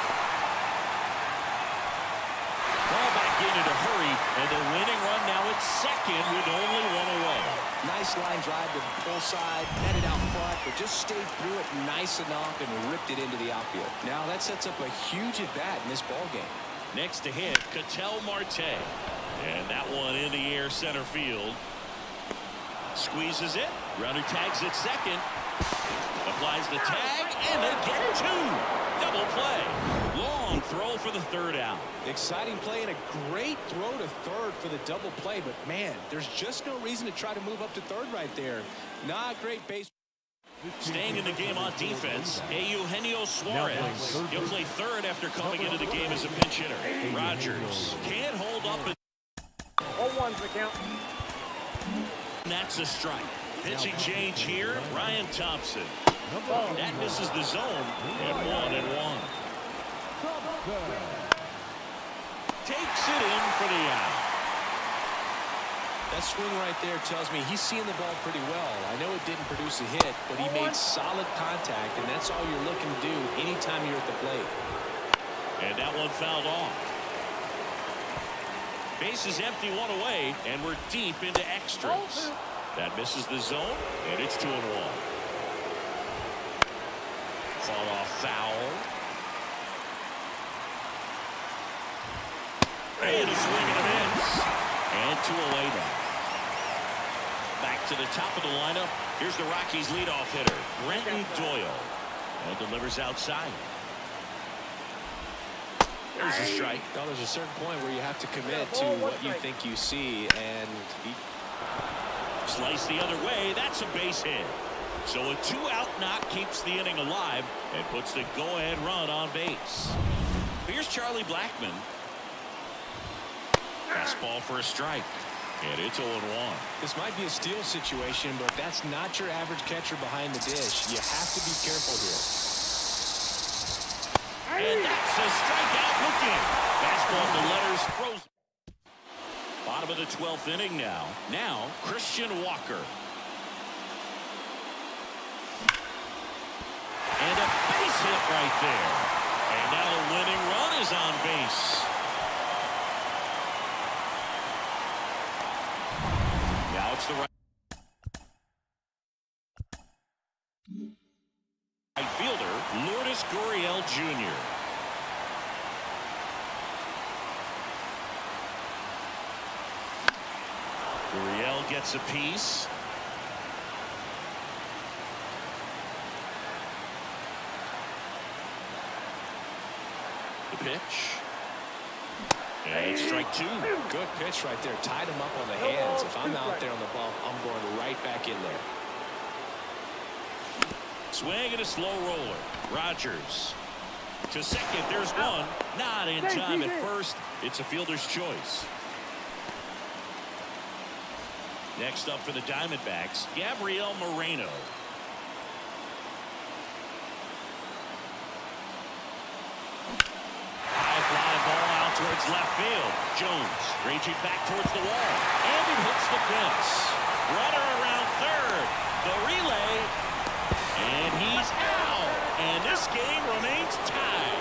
Ball back in a hurry, and the winning run now at second with only one away. Nice line drive to the pull side, met it out front, but just stayed through it nice enough and ripped it into the outfield. Now that sets up a huge at bat in this ball game. Next to hit, Ketel Marte. And that one in the air center field. Squeezes it. Runner tags at second. Applies the tag, and they get two. Double play. Long throw for the third out. Exciting play and a great throw to third for the double play, but man, there's just no reason to try to move up to third right there. Not great base. Staying in the game on defense, Eugenio Suarez. He'll play third after coming into the game as a pinch hitter. Rogers can't hold up. 0-1's the count. That's a strike. Pitching change here, Ryan Thompson. That misses the zone, and 1-1. Takes it in for the out. That swing right there tells me he's seeing the ball pretty well. I know it didn't produce a hit, but he made solid contact, and that's all you're looking to do anytime you're at the plate. And that one fouled off. Base is empty, one away, and we're deep into extras. That misses the zone, and it's 2-1. Fall off foul. And a swing and a miss. And 2 away now. Back to the top of the lineup. Here's the Rockies leadoff hitter, Brenton Doyle. And delivers outside. There's a strike. Well, there's a certain point where you have to commit to what you think you see, and he Slice the other way. That's a base hit. So a 2-out knock keeps the inning alive and puts the go-ahead run on base. Here's Charlie Blackmon. Fastball for a strike. And it's 0-1. This might be a steal situation, but that's not your average catcher behind the dish. You have to be careful here. And that's a strikeout looking. Fastball to letters frozen. Bottom of the 12th inning now. Now, Christian Walker. And a base hit right there. And now the winning run is on base. Now it's the right fielder, Lourdes Gurriel Jr. Gurriel gets a piece. The pitch. And it's strike 2. Good pitch right there. Tied him up on the hands. If I'm out there on the ball, I'm going right back in there. Swing and a slow roller. Rogers to second. There's one. Not in time at first. It's a fielder's choice. Next up for the Diamondbacks, Gabriel Moreno. High fly ball out towards left field. Jones raging back towards the wall. And it hits the fence. Runner around third. The relay. And he's out. And this game remains tied.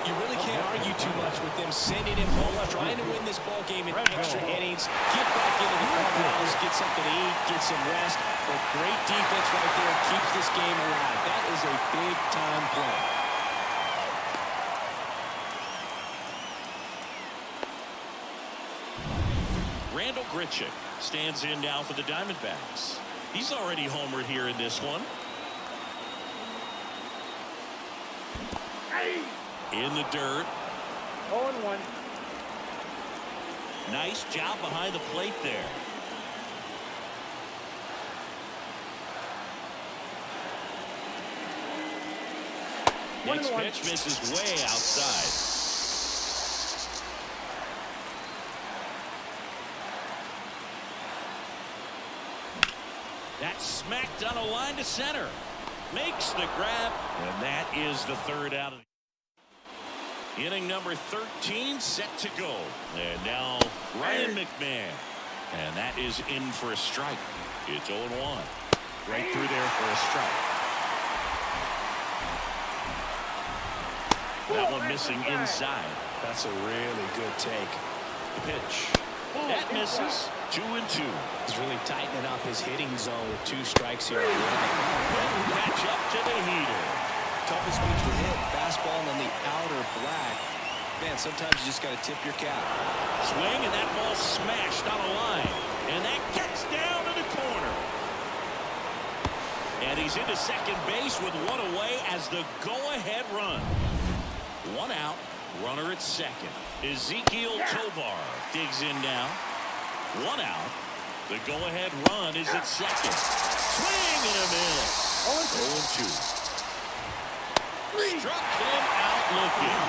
You really can't argue too much with them sending him home, trying to win this ball game in extra innings, get back into the clubhouse, get something to eat, get some rest. But great defense right there keeps this game alive. That is a big-time play. Randall Grichuk stands in now for the Diamondbacks. He's already homered here in this one. In the dirt, 0-1. Nice job behind the plate there. Next pitch misses way outside. That's smacked on a line to center. Makes the grab, and that is the third out. Inning number 13 set to go. And now Ryan McMahon. And that is in for a strike. It's 0-1. Right through there for a strike. That one missing inside. That's a really good take. The pitch. That misses. 2-2. He's really tightening up his hitting zone with 2 strikes here. Catch up to the heater. Toughest pitch to hit. Fastball on the outer black. Man, sometimes you just got to tip your cap. Swing, and that ball smashed on a line. And that gets down to the corner. And he's into second base with 1 away as the go-ahead run. 1 out. Runner at second. Ezekiel Tovar digs in now. 1 out. The go-ahead run is at second. Swing and a miss. 0-2. Struck him out looking.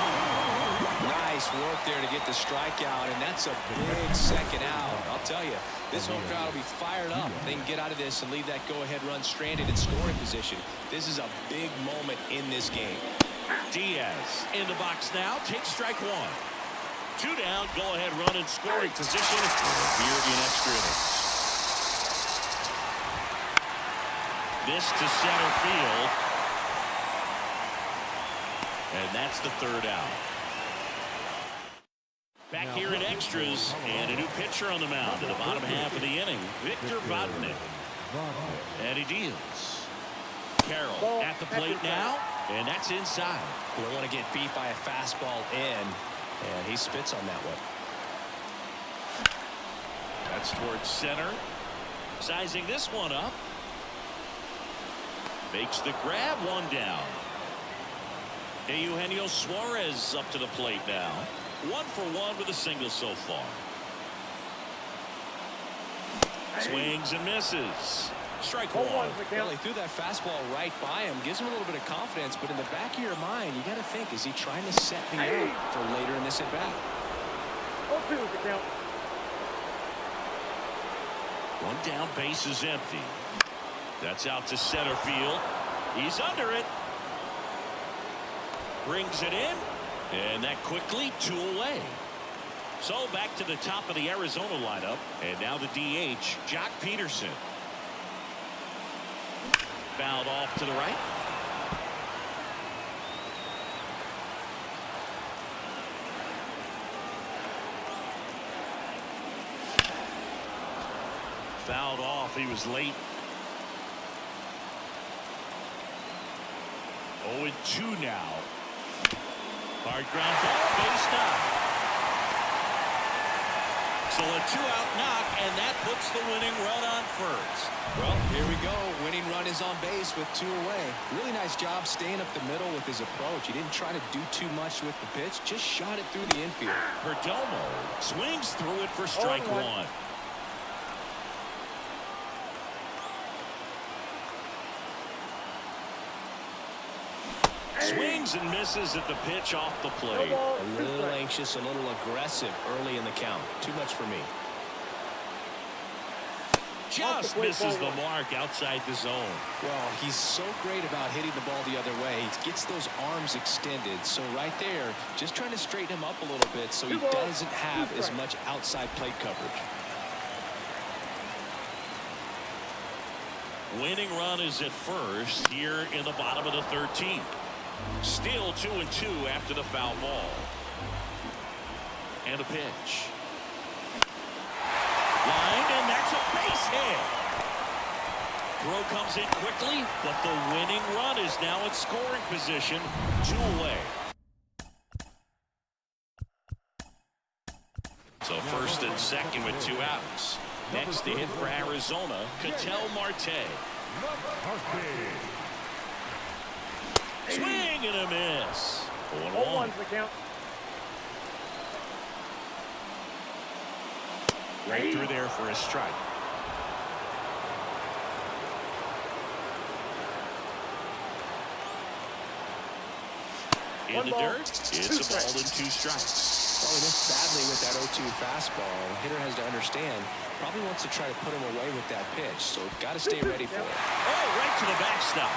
Nice work there to get the strikeout, and that's a big second out. I'll tell you, this home crowd will be fired up if they can get out of this and leave that go-ahead run stranded in scoring position. This is a big moment in this game. Diaz in the box now. Takes strike 1. 2 down. Go-ahead run in scoring position here in extra innings. This to center field. And that's the third out. Back here in extras, and a new pitcher on the mound in the bottom half of the inning, Victor Vodnik. And he deals. Carroll at the plate now, and that's inside. You don't want to get beat by a fastball in, and he spits on that one. That's towards center. Sizing this one up. Makes the grab, 1 down. Eugenio Suarez up to the plate now. 1 for 1 with a single so far. Swings and misses. Strike 1. Well, he threw that fastball right by him. Gives him a little bit of confidence, but in the back of your mind, you got to think, is he trying to set me up for later in this at-bat? 0-2 is the count. 1 down, base is empty. That's out to center field. He's under it. Brings it in, and that quickly 2 away. So back to the top of the Arizona lineup, and now the DH, Jock Peterson. Fouled off to the right. Fouled off. He was late. 0-2 now. Hard ground ball, base knock. So a 2-out knock, and that puts the winning run on first. Well, here we go. Winning run is on base with 2 away. Really nice job staying up the middle with his approach. He didn't try to do too much with the pitch, just shot it through the infield. Perdomo swings through it for strike 1. Swings and misses at the pitch off the plate. A little anxious, a little aggressive early in the count. Too much for me. Just misses the mark outside the zone. Well, he's so great about hitting the ball the other way. He gets those arms extended. So right there, just trying to straighten him up a little bit so he doesn't have as much outside plate coverage. Winning run is at first here in the bottom of the 13th. Still 2-2 after the foul ball. And a pitch. Lined, and that's a base hit. Throw comes in quickly, but the winning run is now in scoring position. 2 away. So first and second with 2 outs. Next to hit for Arizona, Ketel Marte. Swing and a miss. 0-1 is the count. Right through there for a strike. In the dirt, it's a ball and 2 strikes. Well, he missed badly with that 0-2 fastball. The hitter has to understand, probably wants to try to put him away with that pitch, so got to stay ready for it. Oh, right to the backstop.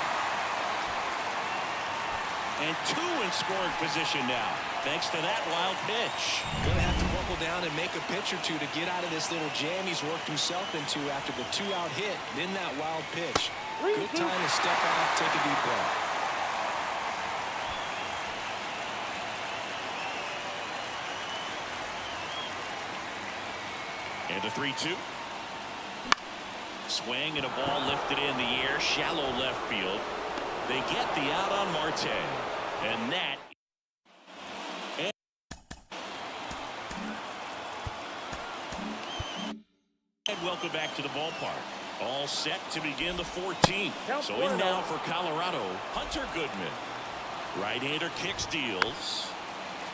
And 2 in scoring position now, thanks to that wild pitch. Going to have to buckle down and make a pitch or two to get out of this little jam he's worked himself into after the 2-out hit, then that wild pitch. Good time to step out, take a deep breath. And a 3-2. Swing and a ball lifted in the air, shallow left field. They get the out on Marte. And that. And welcome back to the ballpark. All set to begin the 14th. So in now for Colorado, Hunter Goodman. Right-hander kicks, deals.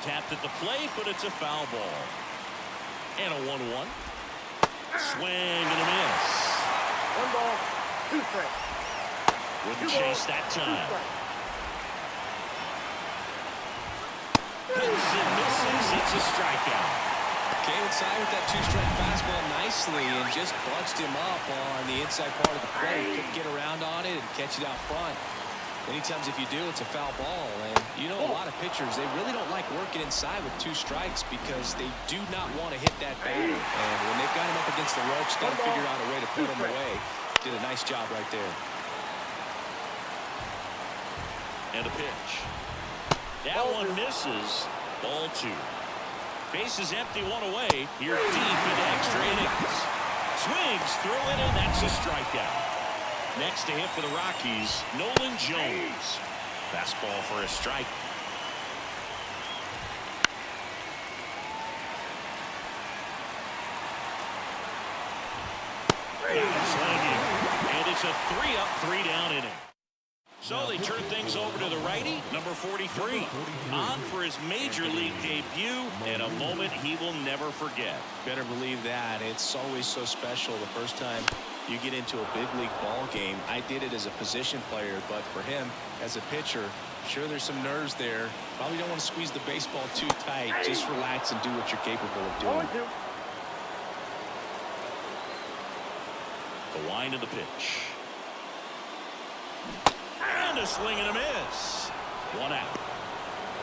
Tapped at the plate, but it's a foul ball. And a 1-1. Swing and a miss. 1 ball, 2 strikes. Wouldn't chase that time. Hits and misses. It's a strikeout. Came inside with that 2-strike fastball nicely and just bunched him up on the inside part of the plate. Couldn't get around on it and catch it out front. Many times if you do, it's a foul ball. And you know, a lot of pitchers, they really don't like working inside with 2 strikes because they do not want to hit that batter. And when they've got him up against the ropes, got to figure out a way to put him away. Did a nice job right there. And a pitch. That one misses. Ball 2. Bases empty, 1 away. You're deep into extra innings. Swings through it, and that's a strikeout. Next to hit for the Rockies, Nolan Jones. Fastball for a strike. Swinging. And it's a 3-up, 3-down inning. So they turn things over to the righty, number 43. On for his major league debut, and a moment he will never forget. Better believe that. It's always so special the first time you get into a big league ball game. I did it as a position player, but for him as a pitcher, sure there's some nerves there. Probably don't want to squeeze the baseball too tight. Just relax and do what you're capable of doing. The wind of the pitch. And a swing and a miss. 1 out.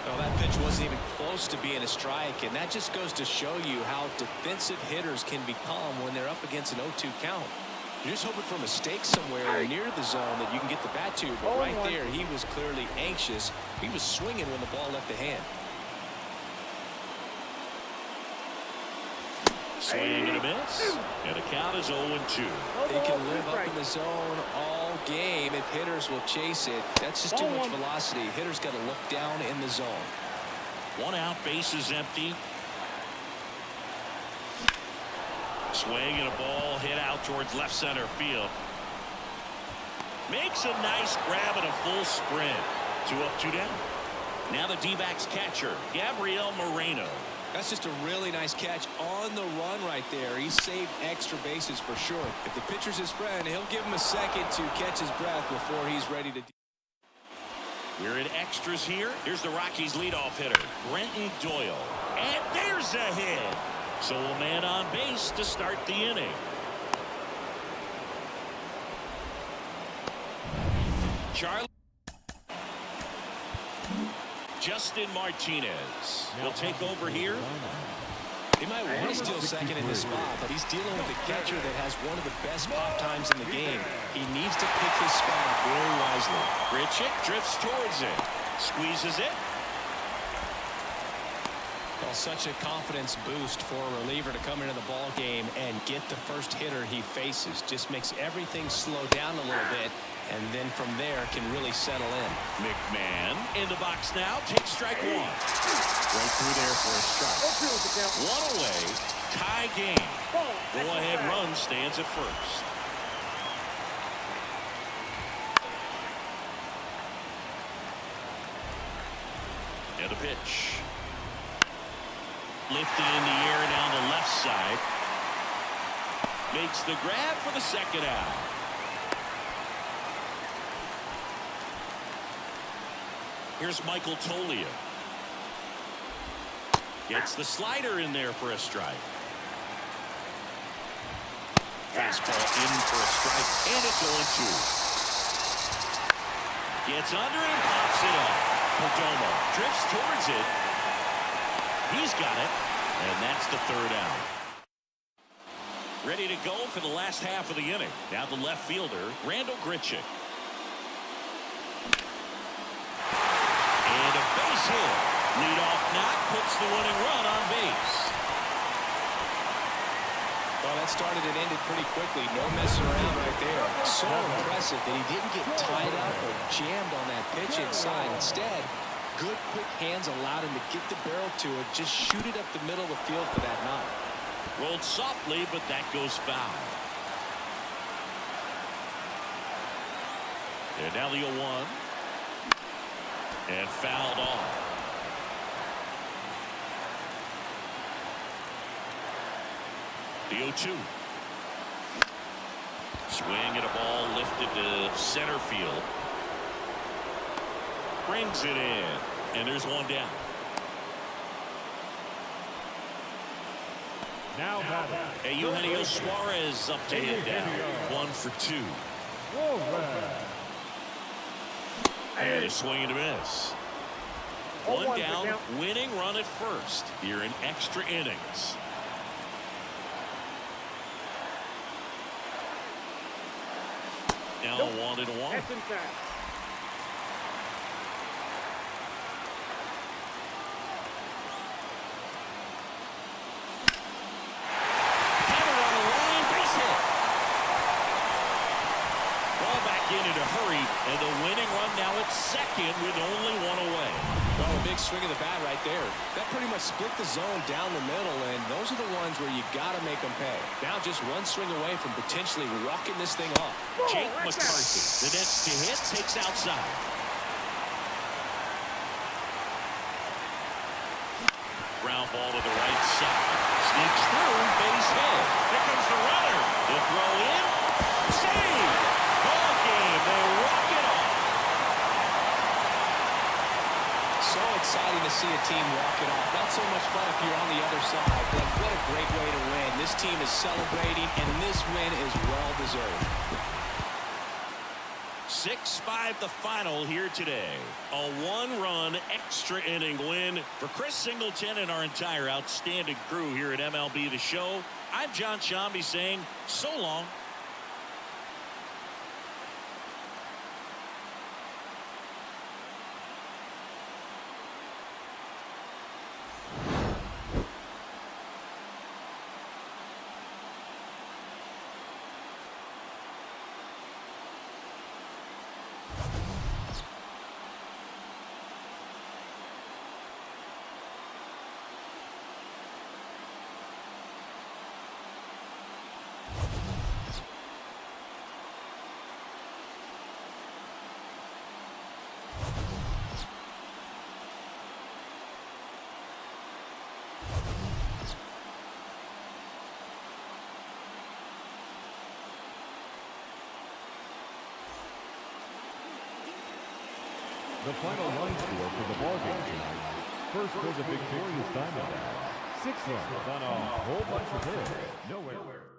Well, that pitch wasn't even close to being a strike, and that just goes to show you how defensive hitters can become when they're up against an 0-2 count. You're just hoping for a mistake somewhere near the zone that you can get the bat to, but right there, he was clearly anxious. He was swinging when the ball left the hand. Swing and a miss. And the count is 0-2. They can live up in the zone all game if hitters will chase it. That's just too much velocity. Hitters got to look down in the zone. 1 out, bases empty. Swing and a ball hit out towards left center field. Makes a nice grab and a full sprint. 2 up, 2 down. Now the D-backs catcher, Gabriel Moreno. That's just a really nice catch on the run right there. He saved extra bases for sure. If the pitcher's his friend, he'll give him a second to catch his breath before he's ready to. We're in extras here. Here's the Rockies leadoff hitter, Brenton Doyle. And there's a hit. So a man on base to start the inning. Charlie. Justin Martinez will take over here. He might want to steal second in this spot, but he's dealing with a catcher that has one of the best pop times in the game. He needs to pick his spot very wisely. Grichuk drifts towards it. Squeezes it. Well, such a confidence boost for a reliever to come into the ball game and get the first hitter he faces. Just makes everything slow down a little bit, and then from there can really settle in. McMahon in the box now. Takes strike 1. Right through there for a strike. 1 away. Tie game. Go-ahead run stands at first. And a pitch. Lifted in the air down the left side. makes the grab for the second out. Here's Michael Toglia. Gets the slider in there for a strike. Fastball in for a strike, and it's 0-2. Gets under it and pops it up. Perdomo drifts towards it. He's got it, and that's the third out. Ready to go for the last half of the inning. Now the left fielder, Randall Grichuk. And a base hit. Leadoff knock puts the winning run on base. Well, that started and ended pretty quickly. No messing around right there. So impressive that he didn't get tied up or jammed on that pitch inside. Instead, good quick hands allowed him to get the barrel to it. Just shoot it up the middle of the field for that knock. Rolled softly, but that goes foul. And now the 0-1. And fouled off. The 0-2. Swing at a ball lifted to center field. Brings it in. And there's one down. Now batting. Eugenio Suarez up to hit down. 1 for 2. And a swing and a miss. One down, winning run at first here in extra innings. Now 1-1. That's inside. In a hurry, and the winning run now at second with only one away. Well, a big swing of the bat right there. That pretty much split the zone down the middle, and those are the ones where you got to make them pay. Now just one swing away from potentially walking this thing off. Jake McCarthy, the next to hit, takes outside. Ground ball to the right side. Sneaks through, base hit. Here comes the runner. The throw in. Save! Ball game. They rock it off. So exciting to see a team walk it off. Not so much fun if you're on the other side, but what a great way to win. This team is celebrating, and this win is well-deserved. 6-5 the final here today. A one-run extra inning win for Chris Singleton and our entire outstanding crew here at MLB The Show. I'm John Shambi saying so long. The final line score for the ballgame tonight. First was a victorious Diamondbacks. 6 runs on a whole bunch of hits. No errors.